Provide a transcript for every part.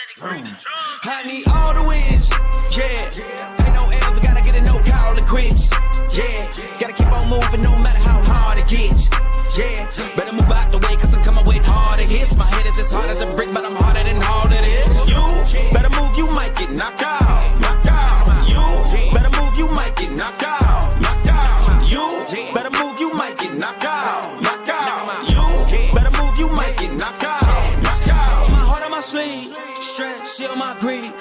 I need all the wins, yeah. Ain't no L's, I gotta get a no call to quits, yeah. Gotta keep on moving no matter how hard it gets, yeah. Better move out the way, cause I'm coming with harder hits. My head is as hard as a brick, but I'm harder than all it is. You better move, you might get knocked out, knocked out. You better move, you might get knocked out, knocked out. You better move, you might get knocked out, knocked out. You better move, you might get knocked out, knocked out. My heart on my sleeve, stress, shield my greed.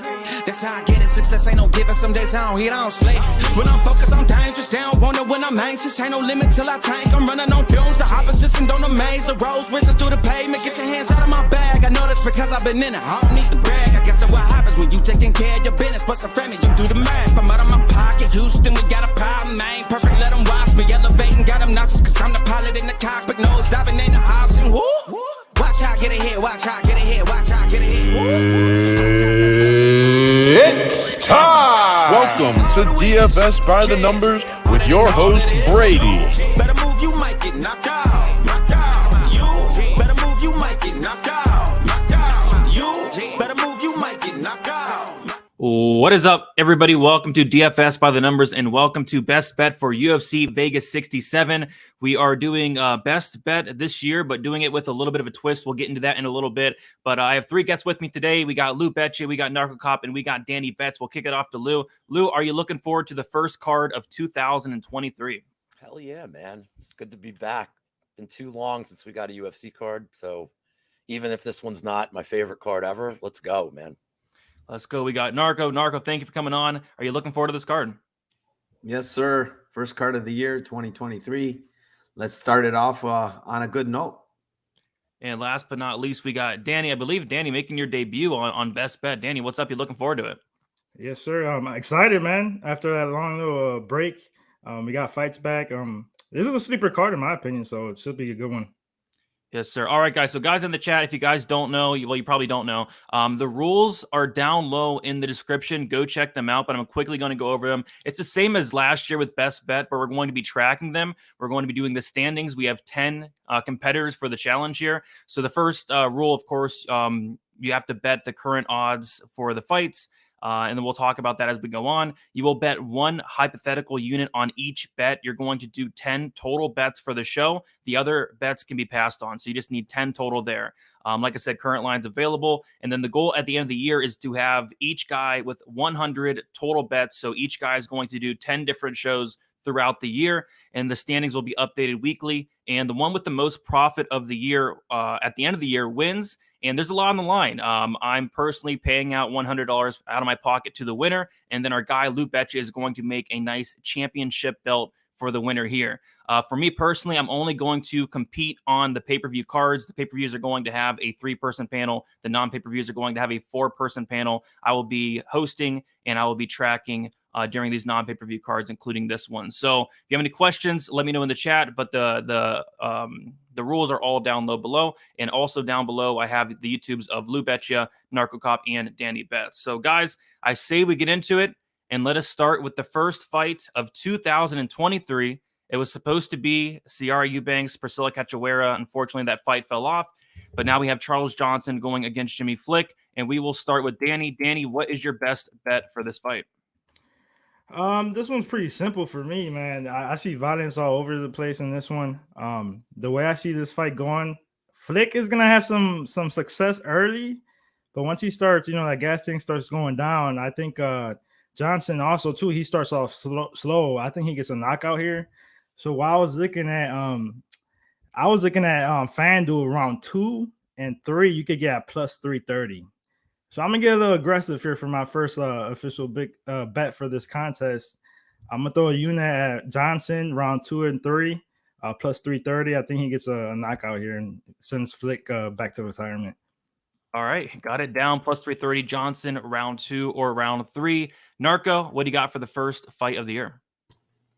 That's how I get it, success ain't no giving. Some days I don't eat, I don't sleep. When I'm focused, I'm dangerous, they don't wonder when I'm anxious. Ain't no limit till I tank, I'm running on fumes. The opposition don't amaze, the roads racing through the pavement. Get your hands out of my bag, I know that's because I've been in it. I don't need to brag, I guess that's what happens when you taking care of your business. But some family, you do the math, I'm out of my pocket. Houston, we got a problem, I ain't perfect, let them watch me elevating. Got them nauseous, cause I'm the pilot in the cockpit. Nose diving in the option, woo. Watch how I get ahead, watch how I get ahead, watch how I get ahead. It's time! Welcome to DFS by the Numbers with your host, Brady. Better move, you might get knocked out, knocked out. You better move, you might get knocked out, knocked out. You better move, you might get knocked out. What is up, everybody? Welcome to DFS by the Numbers and welcome to Best Bet for UFC Vegas 67. We are doing Best Bet this year, but doing it with a little bit of a twist. We'll get into that in a little bit. But I have three guests with me today. We got Lou Becci, we got Narco Cop, and we got Danny Betts. We'll kick it off to Lou. Lou, are you looking forward to the first card of 2023? Hell yeah, man. It's good to be back. Been too long since we got a UFC card. So even if this one's not my favorite card ever, let's go, man. Let's go. We got Narco. Narco, thank you for coming on. Are you looking forward to this card? Yes, sir. First card of the year, 2023. Let's start it off on a good note. And last but not least, we got Danny. I believe, Danny, making your debut on Best Bet. Danny, what's up? You looking forward to it? Yes, sir. I'm excited, man. After that long little break, we got fights back. This is a sleeper card, in my opinion, so it should be a good one. Yes, sir. All right, guys. So guys in the chat, if you guys don't know, well, you probably don't know, the rules are down low in the description. Go check them out, but I'm quickly going to go over them. It's the same as last year with Best Bet, but we're going to be tracking them. We're going to be doing the standings. We have 10 competitors for the challenge here. So the first rule, of course, you have to bet the current odds for the fights. And then we'll talk about that as we go on. You will bet one hypothetical unit on each bet. You're going to do 10 total bets for the show. The other bets can be passed on. So you just need 10 total there. Like I said, current lines available. And then the goal at the end of the year is to have each guy with 100 total bets. So each guy is going to do 10 different shows throughout the year, and the standings will be updated weekly. And the one with the most profit of the year at the end of the year wins. And there's a lot on the line. I'm personally paying out $100 out of my pocket to the winner. And then our guy, Lou Becci, is going to make a nice championship belt for the winner here. For me personally, I'm only going to compete on the pay-per-view cards. The pay-per-views are going to have a 3-person panel. The non-pay-per-views are going to have a 4-person panel. I will be hosting and I will be tracking during these non-pay-per-view cards, including this one. So if you have any questions, let me know in the chat. But the rules are all down low below. And also down below, I have the YouTubes of Lou Beccia, Narco Cop, and Danny Betts. So guys, I say we get into it. And let us start with the first fight of 2023. It was supposed to be Ciara Eubanks, Priscilla Cachoeira. Unfortunately, that fight fell off. But now we have Charles Johnson going against Jimmy Flick. And we will start with Danny. Danny, what is your best bet for this fight? This one's pretty simple for me, man. I see violence all over the place in this one. The way I see this fight going, Flick is gonna have some success early, but once he starts, that gas tank starts going down, I think Johnson also too, he starts off slow. I think he gets a knockout here. So while I was looking at FanDuel round 2 and 3, you could get plus 330. So I'm gonna get a little aggressive here for my first official big bet for this contest. I'm gonna throw a unit at Johnson round 2 and 3, plus 330. I think he gets a knockout here and sends Flick back to retirement. All right, got it down. Plus 330 Johnson, round 2 or round 3. Narco, what do you got for the first fight of the year?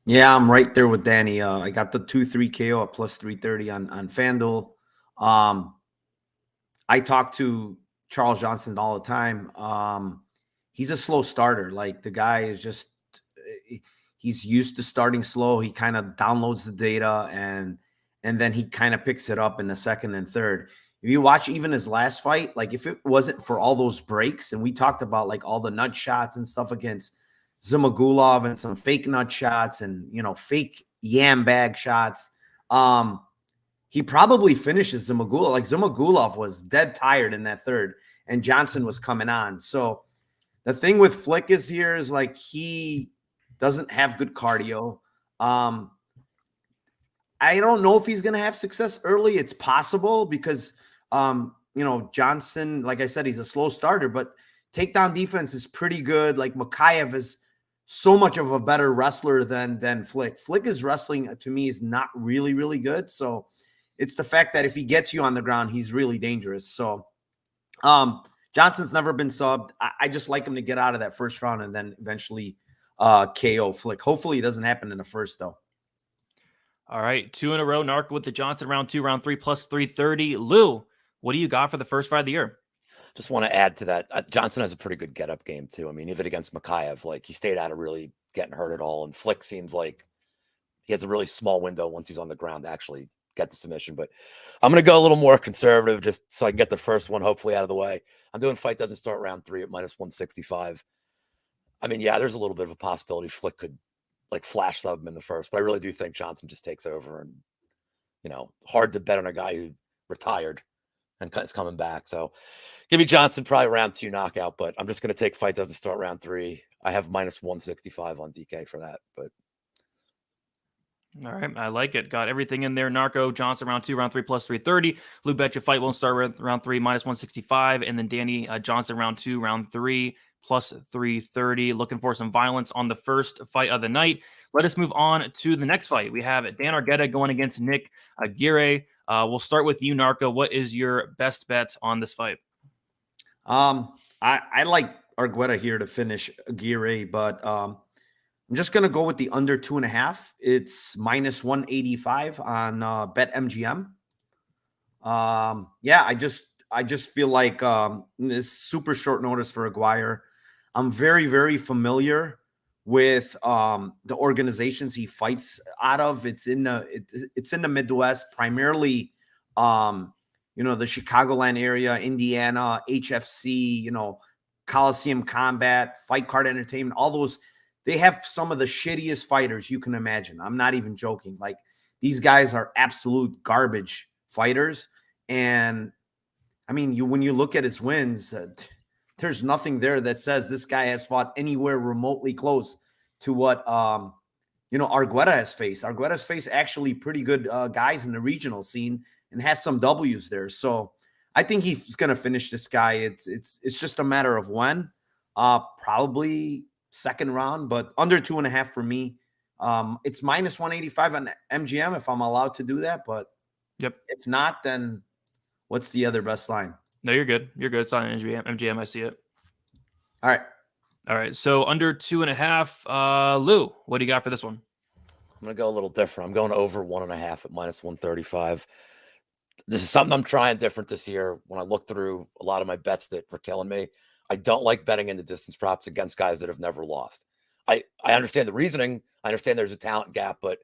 Yeah, I'm right there with Danny. I got the 2-3 KO at plus 330 on FanDuel. I talk to Charles Johnson all the time. He's a slow starter. Like, the guy is just he's used to starting slow. He kind of downloads the data and then he kind of picks it up in the second and third. if you watch even his last fight, like if it wasn't for all those breaks, and we talked about like all the nut shots and stuff against Zimagulov and some fake nut shots and, you know, fake yam bag shots, he probably finishes Zimagulov. Like Zimagulov was dead tired in that third, and Johnson was coming on. So the thing with Flick is like he doesn't have good cardio. I don't know if he's going to have success early. It's possible because, you know, Johnson, like I said, he's a slow starter, but takedown defense is pretty good. Like Makayev is so much of a better wrestler than Flick. Flick's wrestling to me is not really, really good. So it's the fact that if he gets you on the ground, he's really dangerous. So Johnson's never been subbed. I just like him to get out of that first round and then eventually KO Flick. Hopefully it doesn't happen in the first, though. All right, 2 in a row. Narco with the Johnson round 2, round 3 plus 330. Lou, what do you got for the first fight of the year? Just want to add to that. Johnson has a pretty good get-up game, too. I mean, even against Makayev, like he stayed out of really getting hurt at all. And Flick seems like he has a really small window once he's on the ground to actually get the submission. But I'm going to go a little more conservative just so I can get the first one hopefully out of the way. I'm doing fight doesn't start round 3 at minus 165. I mean, yeah, there's a little bit of a possibility Flick could like flash sub him in the first, but I really do think Johnson just takes over, and, you know, hard to bet on a guy who retired and is coming back. So give me Johnson, probably round 2 knockout, but I'm just going to take fight doesn't start round 3. I have minus 165 on DK for that, but. All right, I like it. Got everything in there. Narco, Johnson, round 2, round 3 plus 330. Lou bet your fight won't start with round 3, minus 165. And then Danny Johnson, round 2, round 3 plus 330. Looking for some violence on the first fight of the night. Let us move on to the next fight. We have Dan Arguetta going against Nick Aguirre. We'll start with you, Narco. What is your best bet on this fight? I like Arguetta here to finish Aguirre, but I'm just going to go with the under 2.5. It's minus 185 on BetMGM. Yeah, I just feel like this super short notice for Aguirre. I'm very, very familiar with the organizations he fights out of. It's in the Midwest, primarily, you know, the Chicagoland area, Indiana, HFC, you know, Coliseum Combat, Fight Card Entertainment, all those. They have some of the shittiest fighters you can imagine. I'm not even joking. Like, these guys are absolute garbage fighters. And I mean, when you look at his wins, there's nothing there that says this guy has fought anywhere remotely close to what, you know, Arguetta has faced. Arguetta's faced actually pretty good guys in the regional scene and has some W's there. So I think he's going to finish this guy. It's just a matter of when, probably second round, but under 2.5 for me. It's minus 185 on MGM if I'm allowed to do that, but yep. If not, then what's the other best line? No, you're good. You're good. It's on MGM. I see it. All right. So under 2.5. Lou, what do you got for this one? I'm going to go a little different. I'm going over 1.5 at minus 135. This is something I'm trying different this year. When I look through a lot of my bets that were killing me, I don't like betting in the distance props against guys that have never lost. I understand the reasoning. I understand there's a talent gap, but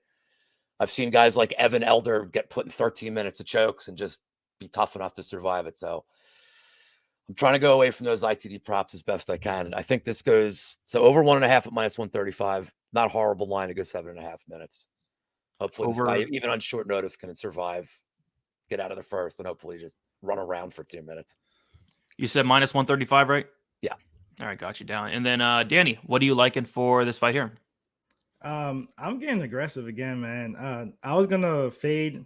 I've seen guys like Evan Elder get put in 13 minutes of chokes and just be tough enough to survive it. So I'm trying to go away from those ITD props as best I can. And I think this goes, so over 1.5 at minus 135, not a horrible line to go 7.5 minutes. Hopefully this guy, even on short notice, can survive, get out of the first, and hopefully just run around for 2 minutes. You said minus 135, right? Yeah. All right, got you down. And then Danny, what are you liking for this fight here? I'm getting aggressive again, man. I was gonna fade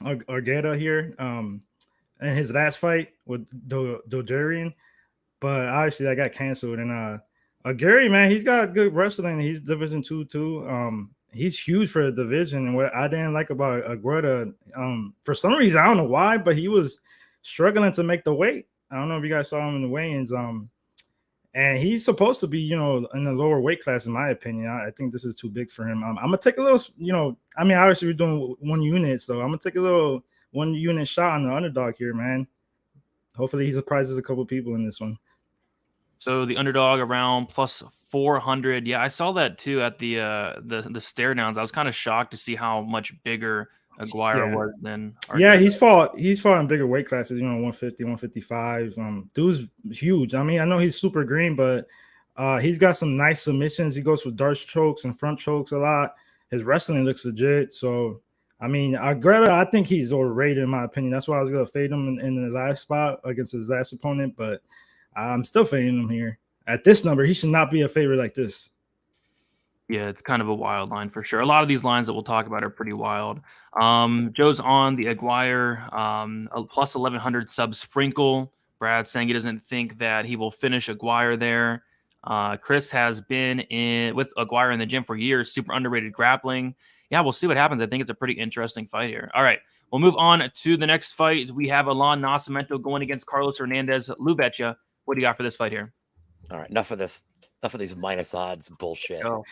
Arguetta here in his last fight with Dodurian, but obviously that got canceled. And Aguirre, man, he's got good wrestling. He's Division 2 too. He's huge for the division. And what I didn't like about Arguetta, for some reason, I don't know why, but he was struggling to make the weight. I don't know if you guys saw him in the weigh-ins. And he's supposed to be, you know, in the lower weight class, in my opinion. I think this is too big for him. I'm going to take a little, you know, I mean, obviously we're doing 1 unit, so I'm going to take a little 1 unit shot on the underdog here, man. Hopefully he surprises a couple people in this one. So the underdog around plus 400. Yeah, I saw that too at the stare downs. I was kind of shocked to see how much bigger Aguirre was than Yeah, Arguetta. he's fought in bigger weight classes, 150, 155. Dude's huge. I mean, I know he's super green, but he's got some nice submissions. He goes for dart chokes and front chokes a lot. His wrestling looks legit. So, I mean, Arguetta, I think he's overrated in my opinion. That's why I was going to fade him in the last spot against his last opponent, but I'm still fading him here. At this number, he should not be a favorite like this. Yeah, it's kind of a wild line for sure. A lot of these lines that we'll talk about are pretty wild. Joe's on the Aguirre, a plus 1100 sub sprinkle. Brad saying he doesn't think that he will finish Aguirre there. Chris has been in with Aguirre in the gym for years. Super underrated grappling. Yeah, we'll see what happens. I think it's a pretty interesting fight here. All right, we'll move on to the next fight. We have Alan Nascimento going against Carlos Hernandez. Rebecki, what do you got for this fight here? All right, enough of this. Enough of these minus odds bullshit. Oh.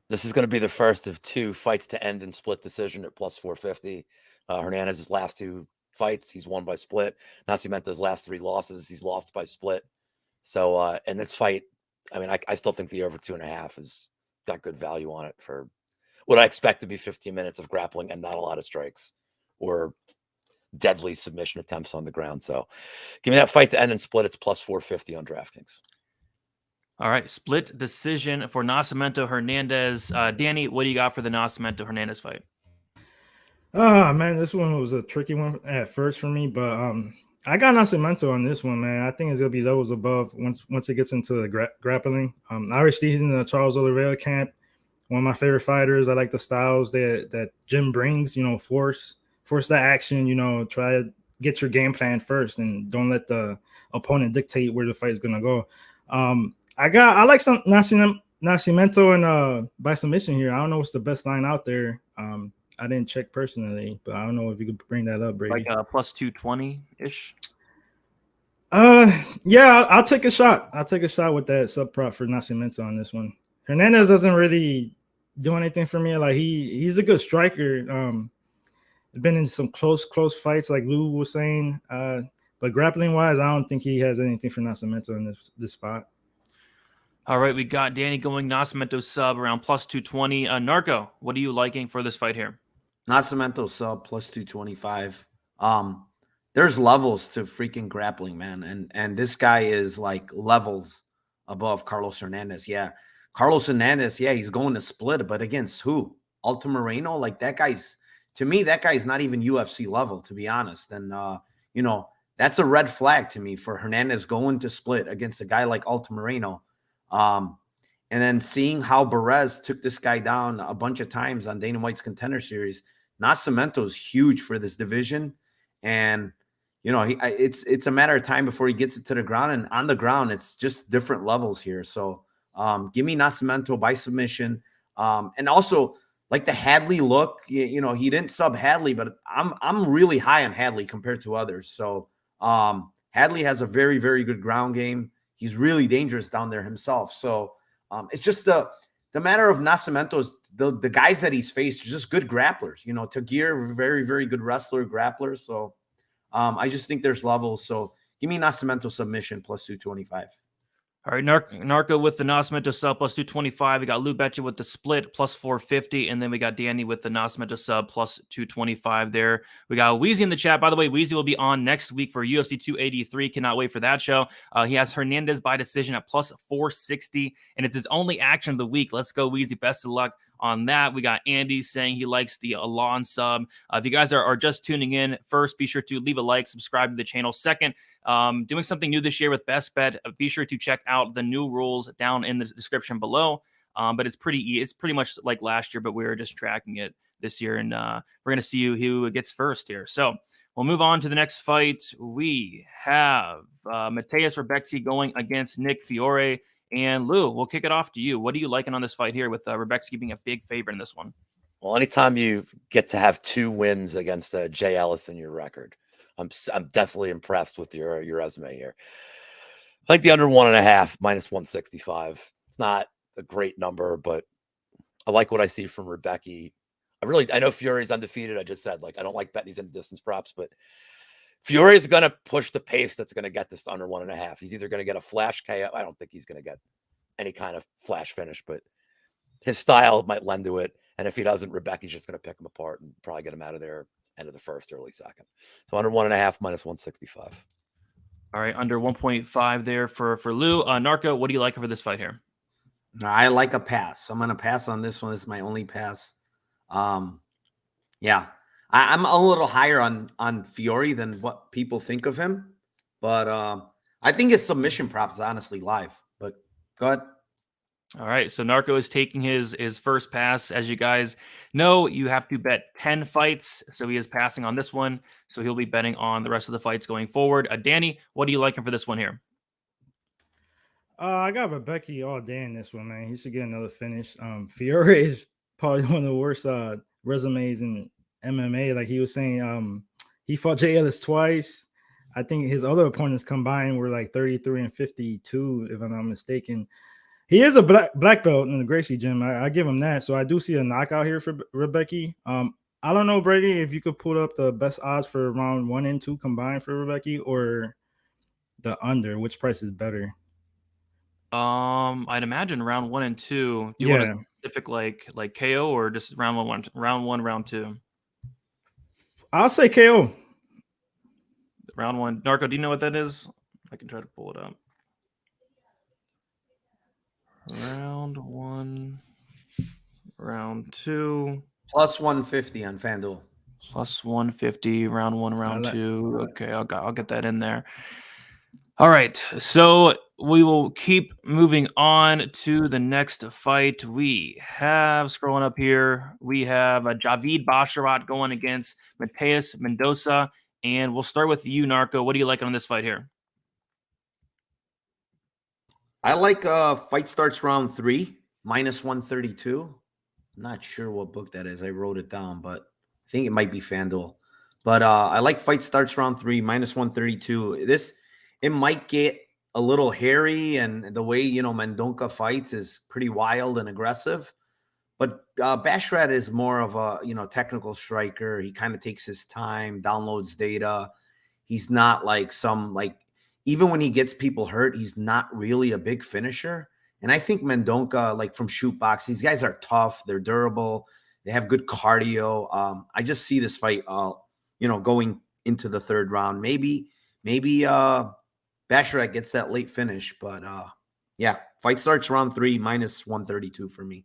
This is going to be the first of 2 fights to end in split decision at plus 450. Hernandez's last 2 fights, he's won by split. Nascimento's last 3 losses, he's lost by split. So in this fight, I mean, I still think the over 2.5 has got good value on it for what I expect to be 15 minutes of grappling and not a lot of strikes or deadly submission attempts on the ground. So give me that fight to end in split. It's plus 450 on DraftKings. All right, split decision for Nascimento Hernandez. Danny, what do you got for the Nascimento Hernandez fight? Oh man, this one was a tricky one at first for me, but I got Nascimento on this one, man. I think it's gonna be levels above once it gets into the grappling. Obviously he's in the Charles Oliveira camp. One of my favorite fighters. I like the styles that Jim brings. Force that action. Try to get your game plan first, and don't let the opponent dictate where the fight is gonna go. I like some Nascimento and by submission here. I don't know what's the best line out there. I didn't check personally, but I don't know if you could bring that up, Brady. Like plus 220-ish? Yeah, I'll take a shot. I'll take a shot with that sub prop for Nascimento on this one. Hernandez doesn't really do anything for me. Like he's a good striker. Been in some close fights, like Lou was saying. But grappling wise, I don't think he has anything for Nascimento in this spot. All right, we got Danny going Nascimento sub around plus 220. Narco, what are you liking for this fight here? Nascimento sub plus 225. There's levels to freaking grappling, man. And this guy is like levels above Carlos Hernandez. Yeah. Carlos Hernandez, yeah, he's going to split, but against who? Altamirano? Like to me, that guy's not even UFC level, to be honest. And that's a red flag to me for Hernandez going to split against a guy like Altamirano. And then seeing how Perez took this guy down a bunch of times on Dana White's Contender Series, Nascimento is huge for this division. And, it's a matter of time before he gets it to the ground. And on the ground, it's just different levels here. So give me Nascimento by submission. And also, like the Hadley look, he didn't sub Hadley, but I'm really high on Hadley compared to others. So Hadley has a very, very good ground game. He's really dangerous down there himself. So it's just the matter of Nascimento's, the guys that he's faced, just good grapplers. Aguirre, very, very good wrestler, grappler. So I just think there's levels. So give me Nascimento submission plus 225. All right, Narco with the Nascimento sub plus 225. We got Rebecki with the split plus 450. And then we got Danny with the Nascimento sub plus 225 there. We got Weezy in the chat. By the way, Weezy will be on next week for UFC 283. Cannot wait for that show. He has Hernandez by decision at plus 460. And it's his only action of the week. Let's go, Weezy. Best of luck on that. We got Andy saying he likes the Alon sub. If you guys are just tuning in, first, be sure to leave a like, subscribe to the channel. Second, doing something new this year with Best Bet. Be sure to check out the new rules down in the description below. But it's pretty much like last year, but we're just tracking it this year, and we're gonna see who gets first here. So we'll move on to the next fight. We have Mateus Rebecki going against Nick Fiore. And Lou, we'll kick it off to you. What are you liking on this fight here with Rebecki being a big favorite in this one? Well, anytime you get to have 2 wins against Jay Ellis in your record, I'm definitely impressed with your resume here. I like the under 1.5 minus 165. It's not a great number, but I like what I see from Rebecki. I know Fiore's undefeated. I just said, I don't like betting these into distance props, but Fiore is going to push the pace that's going to get this to under 1.5. He's either going to get a flash KO. I don't think he's going to get any kind of flash finish, but his style might lend to it. And if he doesn't, Rebecki's just going to pick him apart and probably get him out of there end of the first, early second. So under 1.5 minus 165. All right, under 1.5 there for Lou. Narco, what do you like for this fight here? I like a pass. I'm going to pass on this one. This is my only pass. Yeah, I'm a little higher on Fiore than what people think of him, but I think his submission prop is honestly live. But go ahead. All right, so Narco is taking his first pass. As you guys know, you have to bet 10 fights, so he is passing on this one. So he'll be betting on the rest of the fights going forward. Danny, what are you liking for this one here? I got Rebecki all day in this one, man. He should get another finish. Fiore is probably one of the worst resumes in MMA. Like he was saying, he fought Jay Ellis twice. I think his other opponents combined were like 33 and 52, if I'm not mistaken. He is a black belt in the Gracie gym. I give him that. So I do see a knockout here for Rebecki. I don't know, Brady, if you could pull up the best odds for round 1 and 2 combined for Rebecki or the under. Which price is better? I'd imagine round 1 and 2. Do you want a specific like KO or just round 1, round 2? I'll say KO. Round 1. Narco, do you know what that is? I can try to pull it up. Round 1, round 2. Plus 150 on FanDuel. Plus 150, round 1, round 2. Okay, I'll get that in there. All right, so we will keep moving on to the next fight. We have, scrolling up here, we have Javid Basharat going against Mateus Mendoza. And we'll start with you, Narco. What do you like on this fight here? I like fight starts round 3, minus 132. I'm not sure what book that is. I wrote it down, but I think it might be FanDuel. But I like fight starts round 3, minus 132. It might get a little hairy, and the way, Mendoza fights is pretty wild and aggressive. But Basharat is more of a, technical striker. He kind of takes his time, downloads data. He's not even when he gets people hurt, he's not really a big finisher. And I think Mendoza, from shoot box, these guys are tough. They're durable. They have good cardio. I just see this fight, going into the third round. Maybe Basharat gets that late finish. But, yeah, fight starts round 3, minus 132 for me.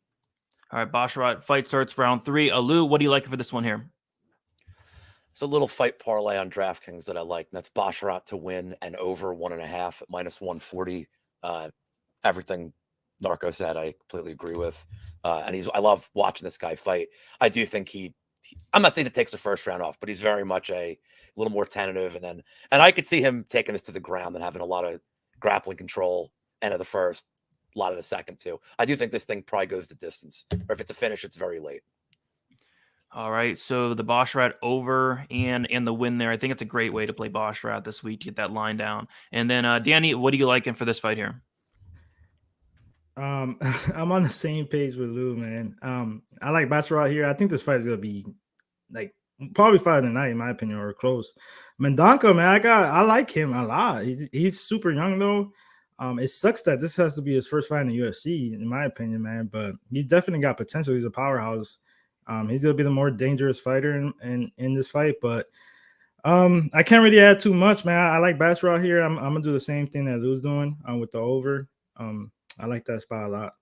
All right, Basharat, fight starts round 3. Lou, what do you like for this one here? It's a little fight parlay on DraftKings that I like. And that's Basharat to win and over 1.5 at minus 140. Everything Narco said, I completely agree with. And I love watching this guy fight. I do think I'm not saying it takes the first round off, but he's very much a little more tentative. And I could see him taking this to the ground and having a lot of grappling control end of the first, a lot of the second too. I do think this thing probably goes the distance, or if it's a finish, it's very late. All right, so the Basharat over and the win there. I think it's a great way to play Basharat this week to get that line down. And then, Danny, what are you liking for this fight here? I'm on the same page with Lou, man. I like Basharat here. I think this fight is gonna be probably fight of the night, in my opinion, or close. Mendoza, man, I like him a lot. He's super young though. It sucks that this has to be his first fight in the UFC, in my opinion, man. But he's definitely got potential. He's a powerhouse. He's gonna be the more dangerous fighter in this fight. But I can't really add too much, man. I like Basharat here. I'm gonna do the same thing that Lou's doing with the over. I like that spot a lot.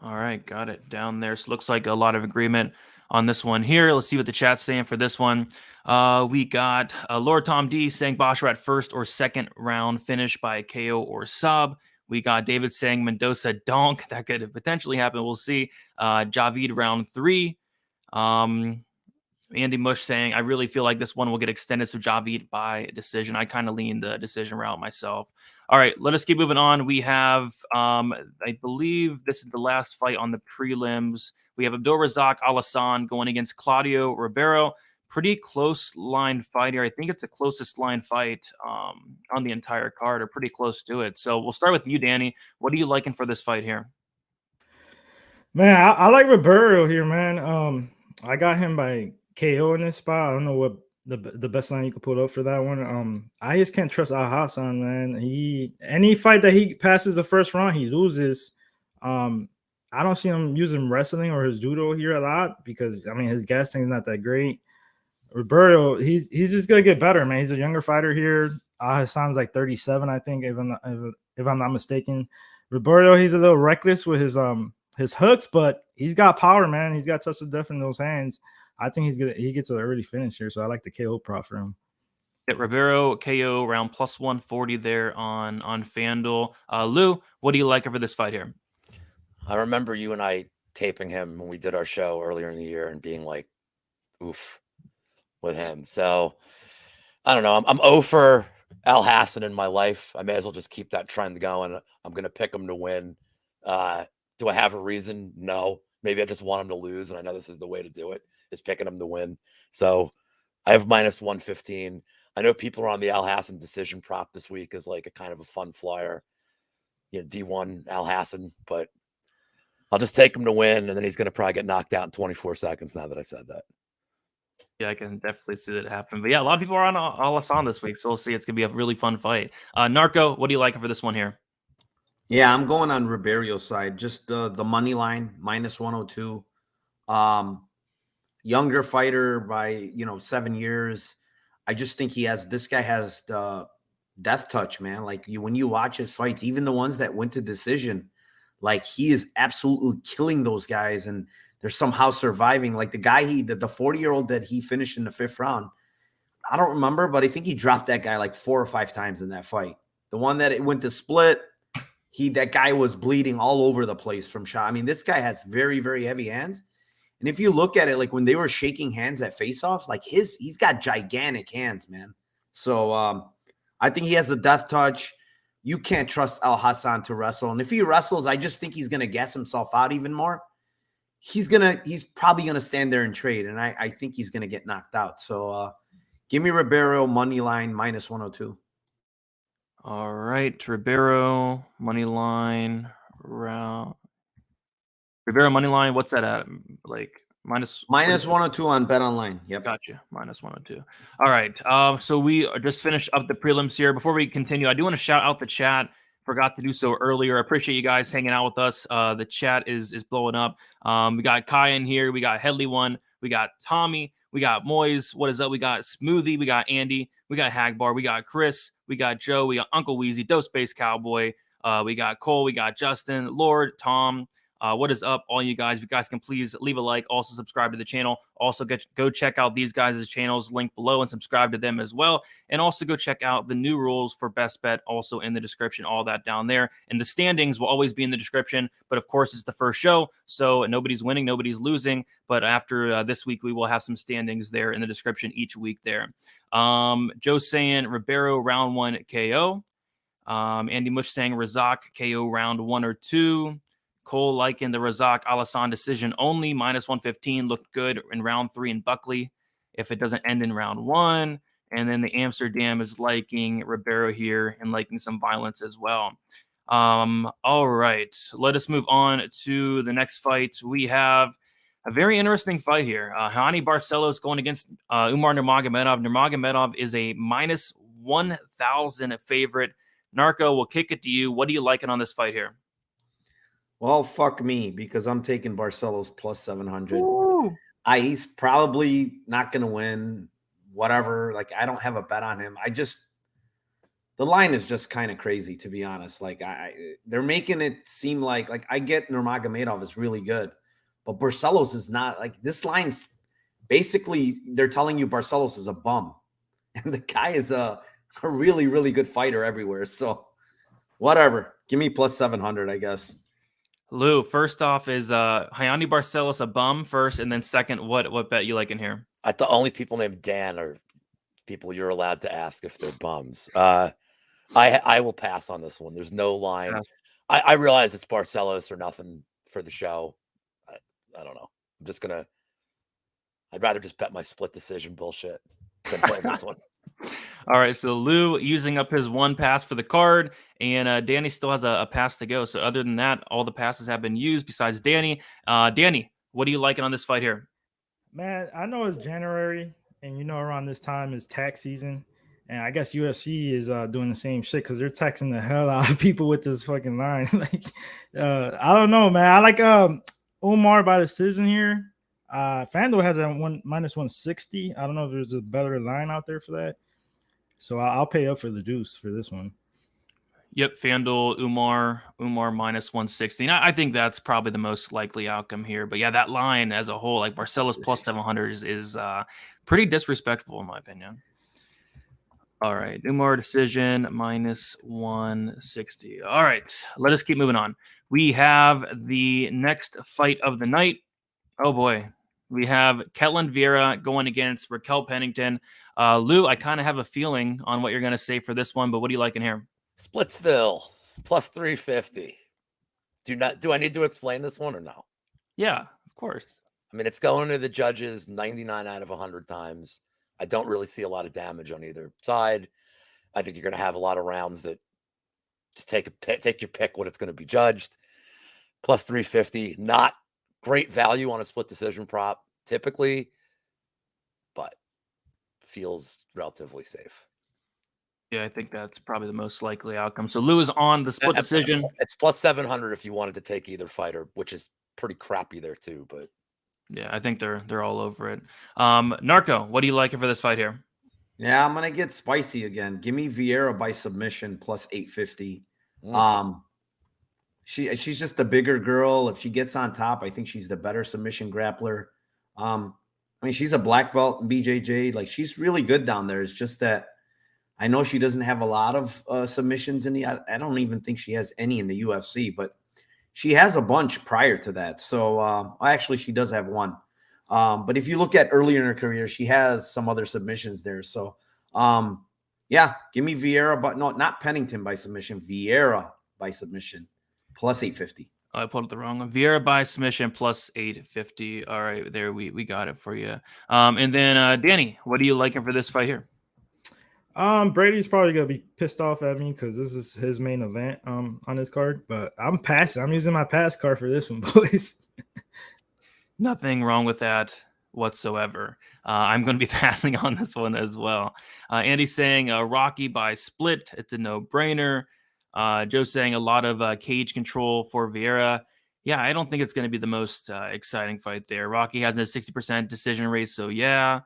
All right, got it down there. So looks like a lot of agreement on this one here. Let's see what the chat's saying for this one. We got Lord Tom D saying Basharat first or second round finish by KO or sub. We got David saying Mendoza donk. That could potentially happen. We'll see. Javid round 3. Andy Mush saying, I really feel like this one will get extended. So Javid by decision. I kind of lean the decision route myself. All right, let us keep moving on. We have, I believe this is the last fight on the prelims. We have Abdulrazak Al-Hassan going against Claudio Ribeiro. Pretty close line fight here. I think it's the closest line fight on the entire card, or pretty close to it. So we'll start with you, Danny. What are you liking for this fight here? Man, I like Ribeiro here, man. I got him by KO in this spot. I don't know what the best line you could put up for that one. I just can't trust Al-Hassan, man. Any fight that he passes the first round, he loses. I don't see him using wrestling or his judo here a lot because I mean his gas tank is not that great. Ribeiro, he's just gonna get better, man. He's a younger fighter here. Al-Hassan's like 37, I think, if I'm not mistaken. Ribeiro, he's a little reckless with his hooks, but he's got power, man. He's got touch of death in those hands. I think he gets an early finish here, so I like the KO prop for him. Ribeiro KO around plus 140 there on FanDuel. Lou, what do you like over this fight here? I remember you and I taping him when we did our show earlier in the year and being like, oof, with him. So I don't know. I'm 0 for Al-Hassan in my life. I may as well just keep that trend going. I'm going to pick him to win. Do I have a reason? No. Maybe I just want him to lose, and I know this is the way to do it, is picking him to win. So I have minus 115. I know people are on the Al-Hassan decision prop this week as like a kind of a fun flyer, D1 Al-Hassan, but I'll just take him to win, and then he's going to probably get knocked out in 24 seconds now that I said that. Yeah, I can definitely see that happen. But yeah, a lot of people are on Al-Hassan this week, so we'll see. It's going to be a really fun fight. Narco, what do you like for this one here? Yeah, I'm going on Ribeiro's side. Just the money line, minus 102. Younger fighter by, 7 years. I just think this guy has the death touch, man. Like when you watch his fights, even the ones that went to decision, like he is absolutely killing those guys and they're somehow surviving. Like the guy, the 40-year-old that he finished in the 5th round, I don't remember, but I think he dropped that guy like 4 or 5 times in that fight. The one that it went to split, that guy was bleeding all over the place from shot. I mean, this guy has very, very heavy hands. And if you look at it, like when they were shaking hands at face-offs, like he's got gigantic hands, man. So I think he has the death touch. You can't trust Al-Hassan to wrestle. And if he wrestles, I just think he's going to gas himself out even more. He's probably going to stand there and trade. And I think he's going to get knocked out. So give me Ribeiro money line minus 102. All right. Ribeiro money line round. Ribeiro money line. What's that at? Like minus 102 on Bet Online. Yep. Gotcha. Minus 102. All right. So we just finished up the prelims here. Before we continue, I do want to shout out the chat. Forgot to do so earlier. I appreciate you guys hanging out with us. The chat is blowing up. We got Kai in here. We got Headley One. We got Tommy. We got Moyes. What is up? We got Smoothie. We got Andy. We got Hagbar. We got Chris. We got Joe. We got Uncle Weezy. Dose Space Cowboy. We got Cole. We got Justin. Lord. Tom. What is up, all you guys? If you guys can please leave a like, also subscribe to the channel. Also, go check out these guys' channels, link below, and subscribe to them as well. And also go check out the new rules for Best Bet, also in the description, all that down there. And the standings will always be in the description. But of course, it's the first show, so nobody's winning, nobody's losing. But after this week, we will have some standings there in the description each week there. Joe saying Ribeiro round 1 KO. Andy Mush saying Razak KO round 1 or 2. Cole liking the Razak Al-Hassan decision only, minus 115, looked good in round 3 in Buckley if it doesn't end in round 1. And then the Amsterdam is liking Ribeiro here and liking some violence as well. All right, let us move on to the next fight. We have a very interesting fight here. Hani Barcelos going against Umar Nurmagomedov. Nurmagomedov is a minus 1,000 favorite. Narco, we'll kick it to you. What are you liking on this fight here? Well, fuck me, because I'm taking Barcelos plus 700. He's probably not going to win, whatever. Like, I don't have a bet on him. The line is just kind of crazy, to be honest. Like, they're making it seem like I get Nurmagomedov is really good, but Barcelos is not. Like, this line's basically, they're telling you Barcelos is a bum. And the guy is a really, really good fighter everywhere. So, whatever. Give me plus 700, I guess. Lou, first off, is Hani Barcelos a bum first, and then second, what bet you like in here? I thought only people named Dan are people you're allowed to ask if they're bums. I will pass on this one. There's no line. Yes. I realize it's Barcelos or nothing for the show. I don't know. I'd rather just bet my split decision bullshit than play this one. All right, so Lou using up his one pass for the card, and Danny still has a pass to go. So other than that, all the passes have been used besides Danny. Danny, what are you liking on this fight here? Man, I know it's January, and around this time is tax season. And I guess UFC is doing the same shit because they're taxing the hell out of people with this fucking line. Like, I don't know, man. I like Umar by decision here. FanDuel has a -160. I don't know if there's a better line out there for that. So I'll pay up for the juice for this one. Yep, FanDuel, Umar -160. And I think that's probably the most likely outcome here. But yeah, that line as a whole, like Barcelos +700 is pretty disrespectful in my opinion. All right, Umar decision -160. All right, let us keep moving on. We have the next fight of the night. Oh boy, we have Ketlen Vieira going against Raquel Pennington. Lou, I kind of have a feeling on what you're going to say for this one, but what do you like in here? Splitsville +350. Do I need to explain this one or no? Yeah, of course. I mean, it's going to the judges 99 out of 100 times. I don't really see a lot of damage on either side. I think you're going to have a lot of rounds that just take your pick what it's going to be judged. +350, not great value on a split decision prop typically, but feels relatively safe. Yeah, I think that's probably the most likely outcome. So Lou is on the split decision. It's +700 if you wanted to take either fighter, which is pretty crappy there too, but yeah, I think they're all over it. Narco, what do you like for this fight here? Yeah, I'm gonna get spicy again. Give me Vieira by submission +850. She's just the bigger girl. If she gets on top, I think she's the better submission grappler. I mean, she's a black belt in BJJ. Like, she's really good down there. It's just that I know she doesn't have a lot of submissions in the. I don't even think she has any in the UFC, but she has a bunch prior to that. So actually, she does have one. But if you look at earlier in her career, she has some other submissions there. So yeah, give me Vieira, but no, not Pennington by submission. Vieira by submission +850. I pulled up the wrong one. Vieira by submission +850. All right, there we got it for you. And then Danny, what are you liking for this fight here? Brady's probably gonna be pissed off at me because this is his main event on this card. But I'm passing. I'm using my pass card for this one, boys. Nothing wrong with that whatsoever. I'm going to be passing on this one as well. Andy's saying Rocky by split. It's a no-brainer. Joe's saying a lot of cage control for Vieira. Yeah, I don't think it's going to be the most exciting fight there. Rocky has a 60% decision rate, so yeah.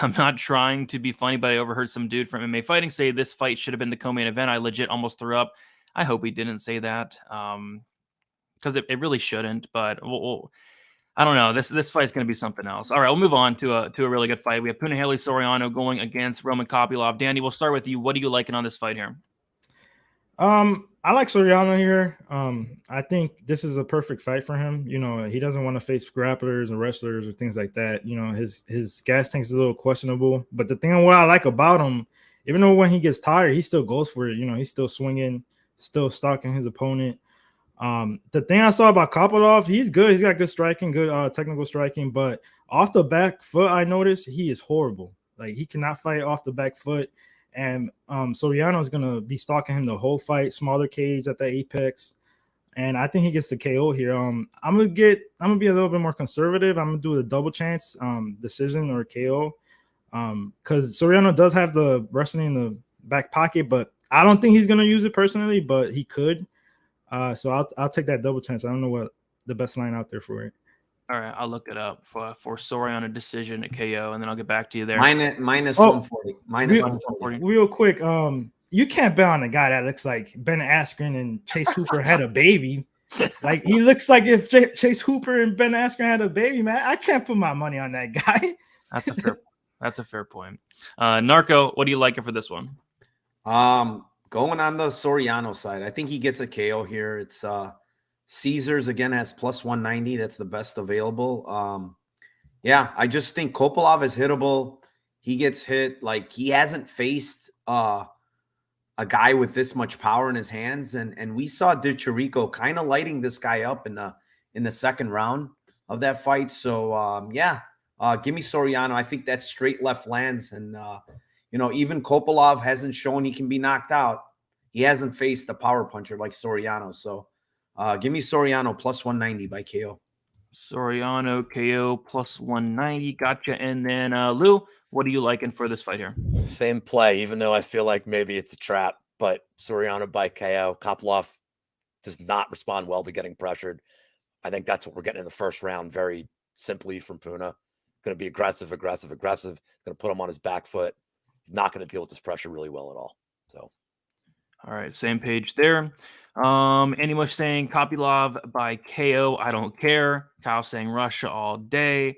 I'm not trying to be funny, but I overheard some dude from MMA Fighting say this fight should have been the co-main event. I legit almost threw up. I hope he didn't say that because it really shouldn't. But I don't know. This fight's going to be something else. All right, we'll move on to a really good fight. We have Punahele Soriano going against Roman Kopylov. Danny, we'll start with you. What are you liking on this fight here? I like Soriano here. I think this is a perfect fight for him. You know, he doesn't want to face grapplers or wrestlers or things like that. You know, his gas tank is a little questionable. But the thing what I like about him, even though when he gets tired, he still goes for it. You know, he's still swinging, still stalking his opponent. The thing I saw about Kopylov, he's good. He's got good striking, good technical striking. But off the back foot, I noticed he is horrible. Like, he cannot fight off the back foot. And Soriano is gonna be stalking him the whole fight, smaller cage at the apex, and I think he gets the KO here. I'm gonna be a little bit more conservative. I'm gonna do a double chance decision or KO, because Soriano does have the wrestling in the back pocket, but I don't think he's gonna use it personally, but he could. So I'll take that double chance. I don't know what the best line out there for it. All right, I'll look it up for Soriano decision at KO, and then I'll get back to you there. Minus 140. Minus 140. Real quick, you can't bet on a guy that looks like Ben Askren and Chase Hooper had a baby. Like, he looks like if Chase Hooper and Ben Askren had a baby, man. I can't put my money on that guy. That's a fair point. Narco, what do you like for this one? Going on the Soriano side, I think he gets a KO here. It's Caesars again has +190. That's the best available. Yeah, I just think Kopylov is hittable. He gets hit. Like, he hasn't faced a guy with this much power in his hands, and we saw DiCirico kind of lighting this guy up in the second round of that fight. So yeah, give me Soriano. I think that straight left lands, and even Kopylov hasn't shown he can be knocked out. He hasn't faced a power puncher like Soriano. So give me Soriano +190 by KO. Soriano KO +190. Gotcha. And then Lou, What are you liking for this fight here? Same play, even though I feel like maybe it's a trap, but Soriano by KO. Kopylov does not respond well to getting pressured. I think that's what we're getting in the first round, very simply from Puna. Going to be aggressive. Going to put him on his back foot. He's not going to deal with this pressure really well at all. So, all right, same page there. Andy Mush saying Kopylov by KO. I don't care. Kyle saying Russia all day.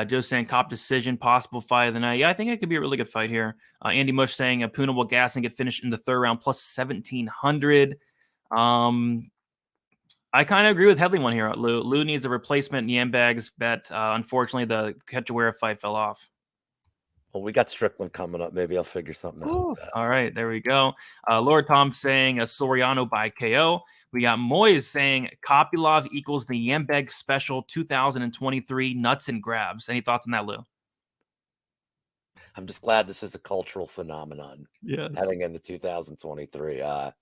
Joe saying cop decision, possible fight of the night. Yeah, I think it could be a really good fight here. Andy Mush saying Puna will gas and get finished in the third round plus 1,700. I kind of agree with Headley one here. Lou needs a replacement Yambags bet. Unfortunately, the Cachoeira fight fell off. well, we got Strickland coming up. Maybe I'll figure something out with that. All right, there we go. Lord Tom saying a Soriano by KO. We got Moyes saying Kopylov equals the Yambeg Special 2023 nuts and grabs. Any thoughts on that, Lou? I'm just glad this is a cultural phenomenon. Yes. Heading into 2023. I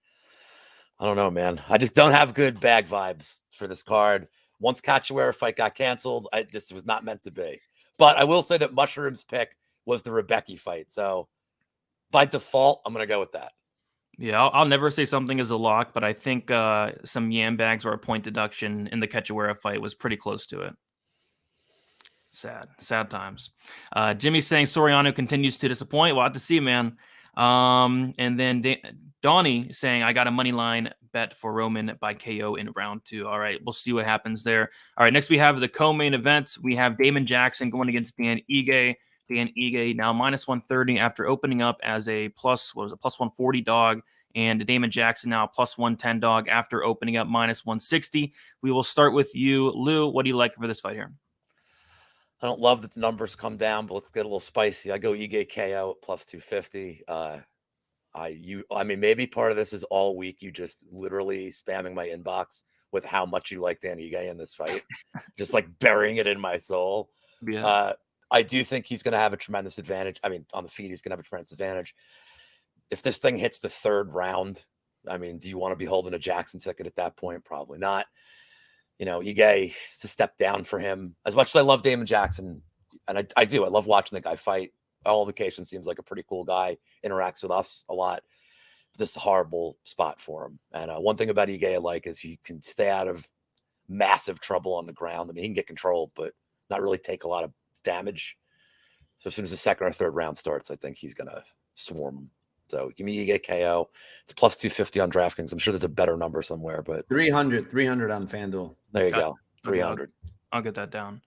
don't know, man. I just don't have good bag vibes for this card. Once Cachoeira fight got canceled, it was not meant to be. But I will say that Mushroom's pick was the Rebecki fight. So by default, I'm going to go with that. Yeah, I'll never say something is a lock, but I think some Yambags or a point deduction in the Cachoeira fight was pretty close to it. Sad times. Jimmy saying Soriano continues to disappoint. We'll have to see, man. And then Donnie saying, I got a money line bet for Roman by KO in round 2. All right, we'll see what happens there. All right, next we have the co-main events. We have Damon Jackson going against Dan Ige. Dan Ige now minus 130 after opening up as a plus 140 dog. And Damon Jackson now plus 110 dog after opening up minus 160. We will start with you, Lou. What do you like for this fight here? I don't love that the numbers come down, but let's get a little spicy. I go Ige KO at plus 250. I mean, maybe part of this is all week you just literally spamming my inbox with how much you like Dan Ige in this fight, just like burying it in my soul. Yeah. I do think he's going to have a tremendous advantage. I mean, on the feet, he's going to have a tremendous advantage. If this thing hits the third round, I mean, do you want to be holding a Jackson ticket at that point? Probably not. You know, Ige to step down for him. As much as I love Damon Jackson, and I do, I love watching the guy fight. All indications seems like a pretty cool guy, interacts with us a lot. But this is a horrible spot for him. And one thing about Ige I like is he can stay out of massive trouble on the ground. I mean, he can get controlled, but not really take a lot of damage. So as soon as the second or third round starts, I think he's going to swarm him. So give me Ige KO. It's plus 250 on DraftKings. I'm sure there's a better number somewhere, but 300 on FanDuel. There you go. 300. I'll get that down.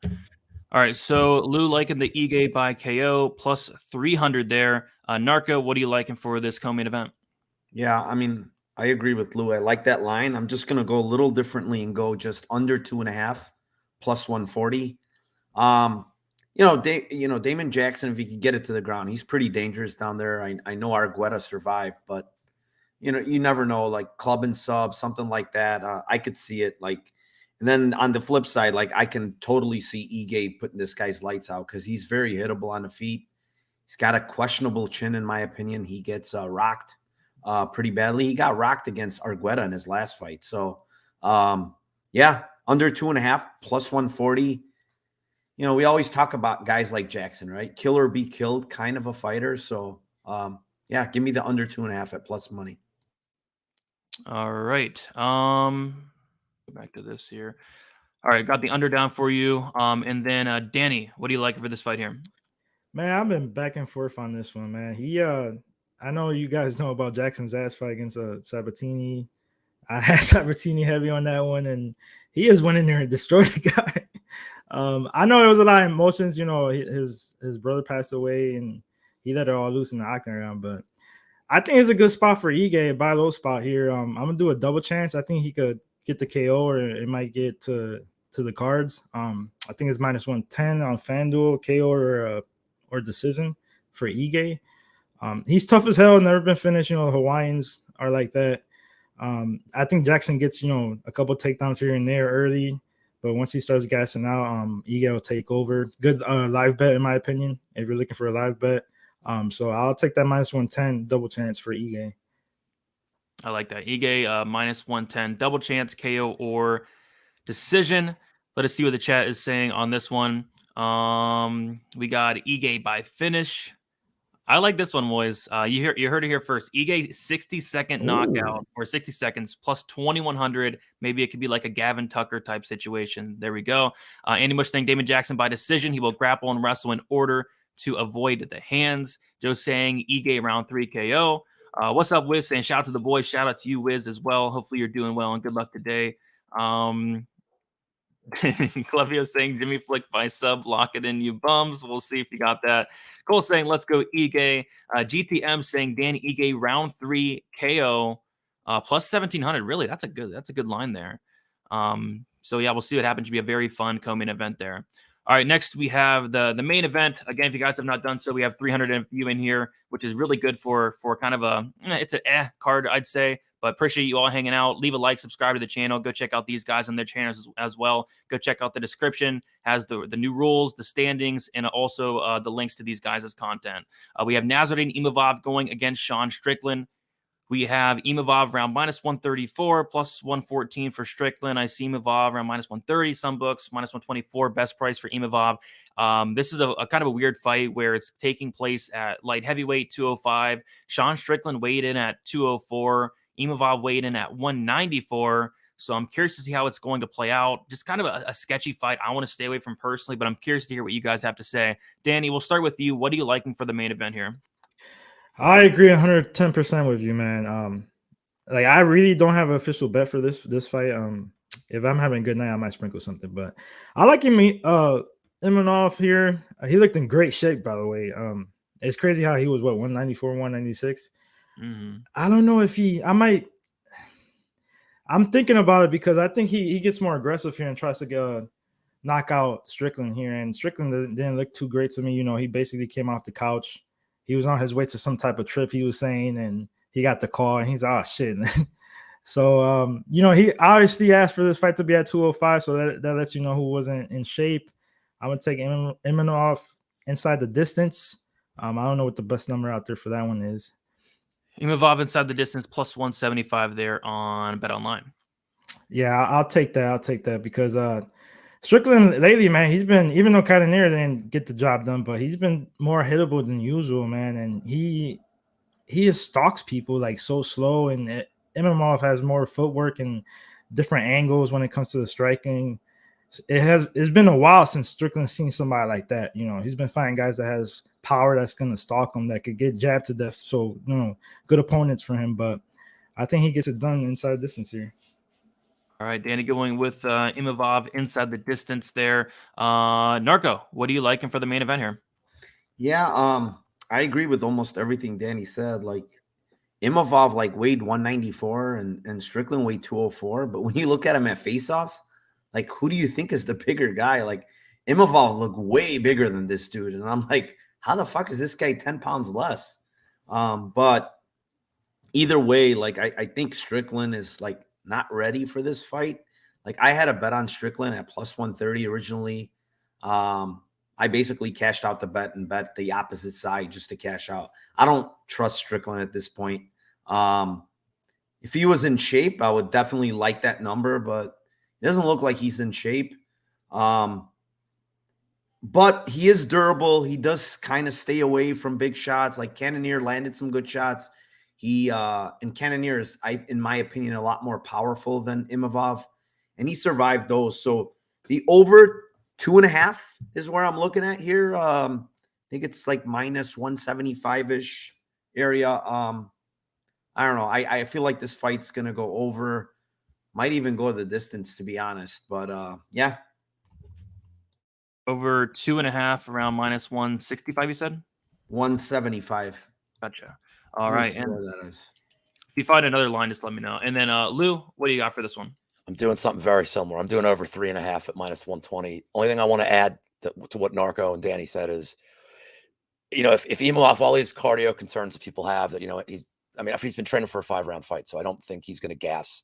All right. So Lou liking the Ige by KO plus 300 there. Narco, what are you liking for this co-main event? Yeah, I mean, I agree with Lou. I like that line. I'm just going to go a little differently and go just under 2.5 plus 140. Damon Jackson, if he could get it to the ground, he's pretty dangerous down there. I know Arguetta survived, but you never know, like club and sub, something like that. I could see it like, and then on the flip side, like I can totally see Ige putting this guy's lights out because he's very hittable on the feet. He's got a questionable chin, in my opinion. He gets rocked pretty badly. He got rocked against Arguetta in his last fight. So, yeah, under 2.5 plus 140. You know, we always talk about guys like Jackson, right? Kill or be killed kind of a fighter. So, yeah, give me the under 2.5 at plus money. All right. Go back to this here. All right, got the under down for you. And then Danny, what do you like for this fight here? Man, I've been back and forth on this one, man. I know you guys know about Jackson's ass fight against Sabatini. I had Sabatini heavy on that one, and he just went in there and destroyed the guy. I know it was a lot of emotions. You know, his brother passed away, and he let it all loose in the octagon. But I think it's a good spot for Ige, a buy low spot here. I'm gonna do a double chance. I think he could get the KO, or it might get to the cards. I think it's minus 110 on FanDuel, KO or decision for Ige. He's tough as hell, never been finished. You know, Hawaiians are like that. I think Jackson gets, a couple takedowns here and there early, but once he starts gassing out, Ige will take over. Good live bet, in my opinion, if you're looking for a live bet. So I'll take that minus 110 double chance for Ige. I like that. Ige minus 110 double chance, KO or decision. Let us see what the chat is saying on this one. We got Ige by finish. I like this one, boys. You heard it here first. Ige 60-second knockout or 60 seconds plus 2,100. Maybe it could be like a Gavin Tucker type situation. There we go. Andy Mush saying Damon Jackson by decision. He will grapple and wrestle in order to avoid the hands. Joe saying Ige round 3 KO. What's up, Wiz? Saying shout out to the boys. Shout out to you, Wiz, as well. Hopefully you're doing well and good luck today. Clevio saying Jimmy Flick by sub, lock it in, you bums. We'll see if you got that. Cole saying let's go Ige. GTM saying Danny Ige round 3 KO plus 1,700. Really, that's a good line there. So yeah, we'll see what happens. Should be a very fun co-main event there. All right, next we have the main event. Again, if you guys have not done so, we have 300 of you in here, which is really good for kind of it's an card, I'd say. But appreciate you all hanging out. Leave a like, subscribe to the channel. Go check out these guys on their channels as well. Go check out the description. Has the new rules, the standings, and also the links to these guys' content. We have Nassourdine Imavov going against Sean Strickland. We have Imavov around minus 134, plus 114 for Strickland. I see Imavov around minus 130, some books, minus 124, best price for Imavov. This is a kind of a weird fight where it's taking place at light heavyweight 205. Sean Strickland weighed in at 204. Imavov weighed in at 194. So I'm curious to see how it's going to play out. Just kind of a sketchy fight I want to stay away from personally, but I'm curious to hear what you guys have to say. Danny, we'll start with you. What are you liking for the main event here? I agree 110% with you, man. Like I really don't have an official bet for this fight. If I'm having a good night, I might sprinkle something. But I like Imavov here. He looked in great shape, by the way. It's crazy how he was 194, 196. Mm-hmm. I don't know if I'm thinking about it because I think he gets more aggressive here and tries to knock out Strickland here. And Strickland didn't look too great to me. You know, he basically came off the couch. He was on his way to some type of trip, he was saying, and he got the call, and he's, oh, shit. So, you know, he obviously asked for this fight to be at 205, so that lets you know who wasn't in shape. I'm going to take Imavov inside the distance. I don't know what the best number out there for that one is. Imavov inside the distance, plus 175 there on BetOnline. Yeah, I'll take that. I'll take that because Strickland lately, man, he's been, even though Cannonier didn't get the job done, but he's been more hittable than usual, man. And he just stalks people like so slow. And Imavov has more footwork and different angles when it comes to the striking. It's been a while since Strickland's seen somebody like that. You know, he's been fighting guys that has power that's going to stalk him, that could get jabbed to death. So, you know, good opponents for him. But I think he gets it done inside distance here. All right, Danny going with Imavov inside the distance there. Narco, what are you liking for the main event here? Yeah, I agree with almost everything Danny said. Like Imavov weighed 194 and Strickland weighed 204. But when you look at him at face-offs, like who do you think is the bigger guy? Like Imavov looked way bigger than this dude. And I'm like, how the fuck is this guy 10 pounds less? But either way, I think Strickland is not ready for this fight. I had a bet on Strickland at plus 130 originally. I basically cashed out the bet and bet the opposite side just to cash out. I don't trust Strickland at this point. If he was in shape, I would definitely like that number, but it doesn't look like he's in shape. But he is durable. He does kind of stay away from big shots. Like Cannonier landed some good shots. And Cannonier is, in my opinion, a lot more powerful than Imavov, and he survived those. So the over 2.5 is where I'm looking at here. I think it's minus 175-ish area. I don't know. I feel like this fight's gonna go over. Might even go the distance, to be honest. But yeah. Over 2.5 around minus 165, you said? 175. Gotcha. All right. And that is. if you find another line, just let me know. And then Lou, what do you got for this one? I'm doing something very similar. I'm doing over 3.5 at minus 120. Only thing I want to add to what Narco and Danny said is, you know, if Imavov, all these cardio concerns that people have, that, you know, if he's been training for a 5-round fight, so I don't think he's going to gas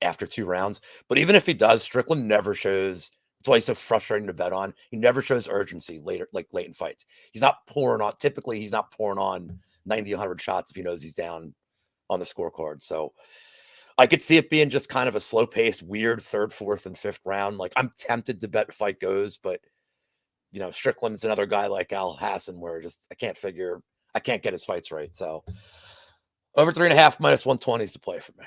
after 2 rounds. But even if he does, Strickland never shows. That's why he's so frustrating to bet on. He never shows urgency late in fights. He's not pouring on. Typically, he's not pouring on 90, 100 shots if he knows he's down on the scorecard. So I could see it being just kind of a slow-paced, weird 3rd, 4th, and 5th round. I'm tempted to bet the fight goes, but Strickland's another guy like Al-Hassan where I can't get his fights right. So over 3.5 minus 120 is the play for me.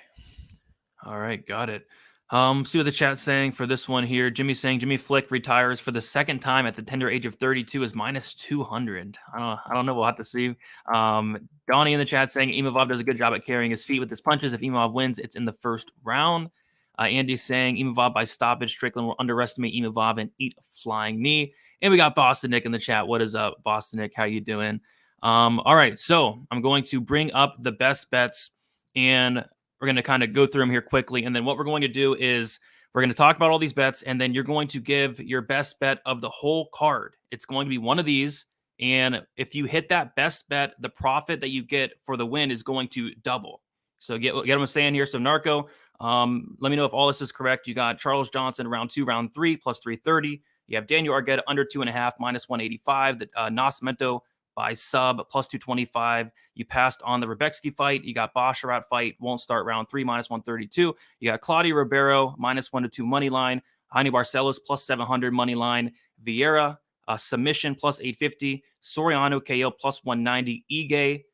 All right, got it. See what the chat's saying for this one here. Jimmy's saying Jimmy Flick retires for the second time at the tender age of 32 is minus 200. I don't know. We'll have to see. Donnie in the chat saying Imavov does a good job at carrying his feet with his punches. If Imavov wins, it's in the first round. Andy's saying Imavov by stoppage. Strickland will underestimate Imavov and eat a flying knee. And we got Boston Nick in the chat. What is up, Boston Nick? How you doing? All right, so I'm going to bring up the best bets, and we're going to kind of go through them here quickly. And then what we're going to do is we're going to talk about all these bets, and then you're going to give your best bet of the whole card. It's going to be one of these, and if you hit that best bet, the profit that you get for the win is going to double. So get what I'm saying here. So Narco, let me know if all this is correct. You got Charles Johnson round 2, round 3 plus 330. You have Daniel Arguetta under 2.5 minus 185. The Nascimento by sub plus 225. You passed on the Rebecki fight. You got Basharat fight won't start round 3 minus 132. You got Claudio Ribeiro minus 1-2 money line. Jaime Barcelos plus 700 money line. Vieira submission plus 850. Soriano KO plus 190. Ige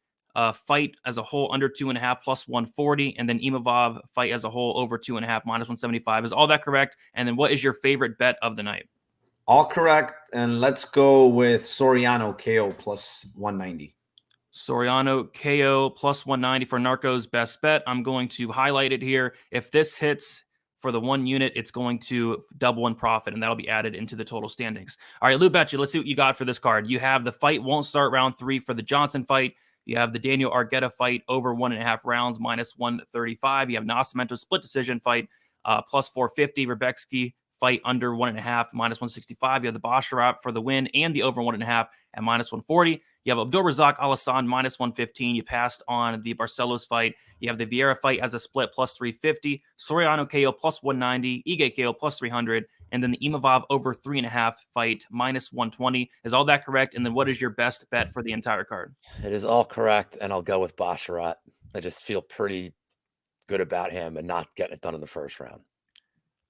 fight as a whole under 2.5 plus 140, and then Imavov fight as a whole over 2.5 minus 175. Is all that correct? And then what is your favorite bet of the night? All correct. And let's go with Soriano KO plus 190. Soriano KO plus 190 for Narco's best bet. I'm going to highlight it here. If this hits for the 1 unit, it's going to double in profit, and that'll be added into the total standings. All right, Lou Betcha, let's see what you got for this card. You have the fight won't start round 3 for the Johnson fight. You have the Daniel Arguetta fight over 1.5 rounds minus 135. You have Nascimento split decision fight plus 450. Rebecki fight under 1.5 minus 165. You have the Basharat for the win and the over 1.5 at minus 140. You have Abdul-Razak Al-Hassan minus 115. You passed on the Barcelos fight. You have the Vieira fight as a split plus 350. Soriano KO plus 190. Ige KO plus 300. And then the Imavov over 3.5 fight minus 120. Is all that correct? And then what is your best bet for the entire card? It is all correct, and I'll go with Basharat. I just feel pretty good about him and not getting it done in the first round.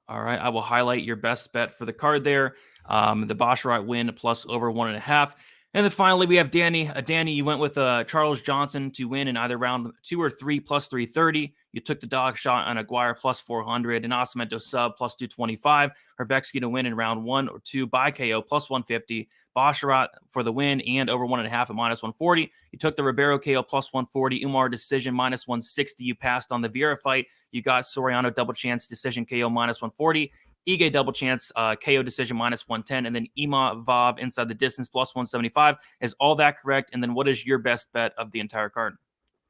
All right, I will highlight your best bet for the card there. The Basharat win plus over 1.5. And then finally, we have Danny. Danny, you went with Charles Johnson to win in either round 2 or 3 plus 330. You took the dog shot on Aguirre plus 400, and Nascimento sub plus 225. Rebecki to win in round 1 or 2 by KO plus 150. Basharat for the win and over 1.5 at minus 140. You took the Ribeiro KO plus 140. Umar decision minus 160. You passed on the Vieira fight. You got Soriano double chance decision KO minus 140. Ige double chance KO decision minus 110, and then Imavov inside the distance plus 175. Is all that correct? And then what is your best bet of the entire card?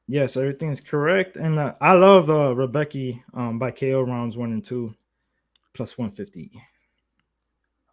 Yes, everything is correct. And I love Rebecki by KO rounds 1 and 2 plus 150.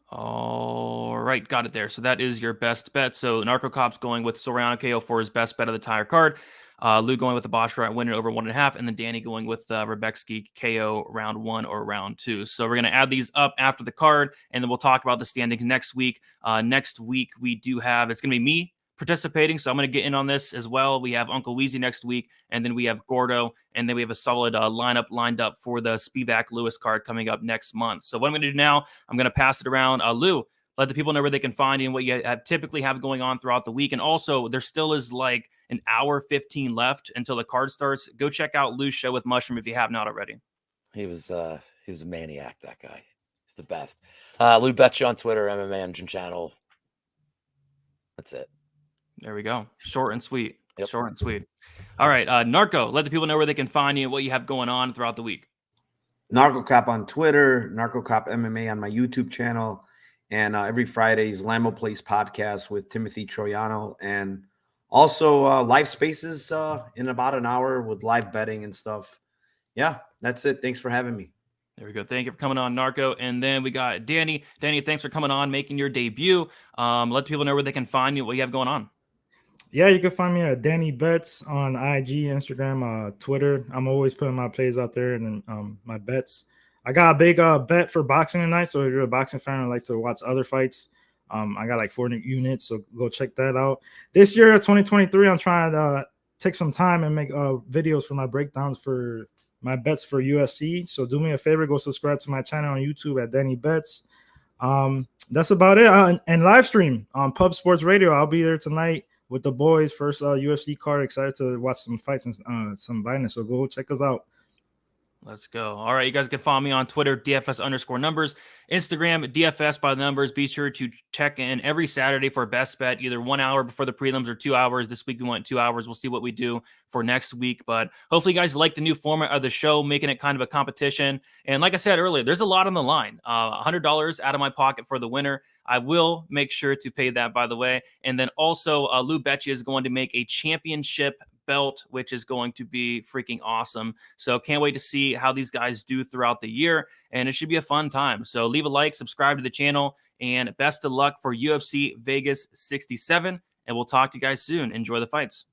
All right, got it there. So that is your best bet. So Narco Cop's going with Soriano KO for his best bet of the entire card. Lou going with the Basharat winning over 1.5, and then Danny going with Rebecki KO round 1 or round 2. So we're going to add these up after the card, and then we'll talk about the standings next week. Next week, we do have, it's going to be me participating, so I'm going to get in on this as well. We have Uncle Weezy next week, and then we have Gordo, and then we have a solid lineup lined up for the Spivak Lewis card coming up next month. So what I'm going to do now, I'm going to pass it around. Lou, let the people know where they can find you and what you typically have going on throughout the week. And also, there still is like an hour 15 left until the card starts. Go check out Lou's show with Mushroom if you have not already. He was a maniac, that guy. He's the best. Lou Betcha on Twitter, MMA Engine channel. That's it. There we go. Short and sweet. Yep. Short and sweet. All right. Narco, let the people know where they can find you and what you have going on throughout the week. Narco Cop on Twitter, Narco Cop MMA on my YouTube channel, and every Friday's Lambo Place podcast with Timothy Troiano, and also live spaces in about an hour with live betting and stuff. Yeah, that's it. Thanks for having me. There we go. Thank you for coming on, Narco. And then we got Danny. Danny, thanks for coming on, making your debut. Let people know where they can find you, what you have going on. Yeah, you can find me at Danny Bets on IG, Instagram, Twitter. I'm always putting my plays out there and my bets. I got a big bet for boxing tonight, so if you're a boxing fan and like to watch other fights, I got like 4 units, so go check that out. This year, 2023, I'm trying to take some time and make videos for my breakdowns for my bets for UFC. So do me a favor, go subscribe to my channel on YouTube at Danny Bets. That's about it. And live stream on Pub Sports Radio. I'll be there tonight with the boys. First UFC card. Excited to watch some fights and some violence. So go check us out. Let's go. All right, you guys can follow me on Twitter, DFS_numbers, Instagram, DFS by the numbers. Be sure to check in every Saturday for best bet, either 1 hour before the prelims or 2 hours. This week we went 2 hours. We'll see what we do for next week. But hopefully you guys like the new format of the show, making it kind of a competition. And like I said earlier, there's a lot on the line. $100 out of my pocket for the winner. I will make sure to pay that, by the way. And then also, Lou Becci is going to make a championship belt, which is going to be freaking awesome. So can't wait to see how these guys do throughout the year, and it should be a fun time. So leave a like, subscribe to the channel, and best of luck for UFC Vegas 67, and we'll talk to you guys soon. Enjoy the fights.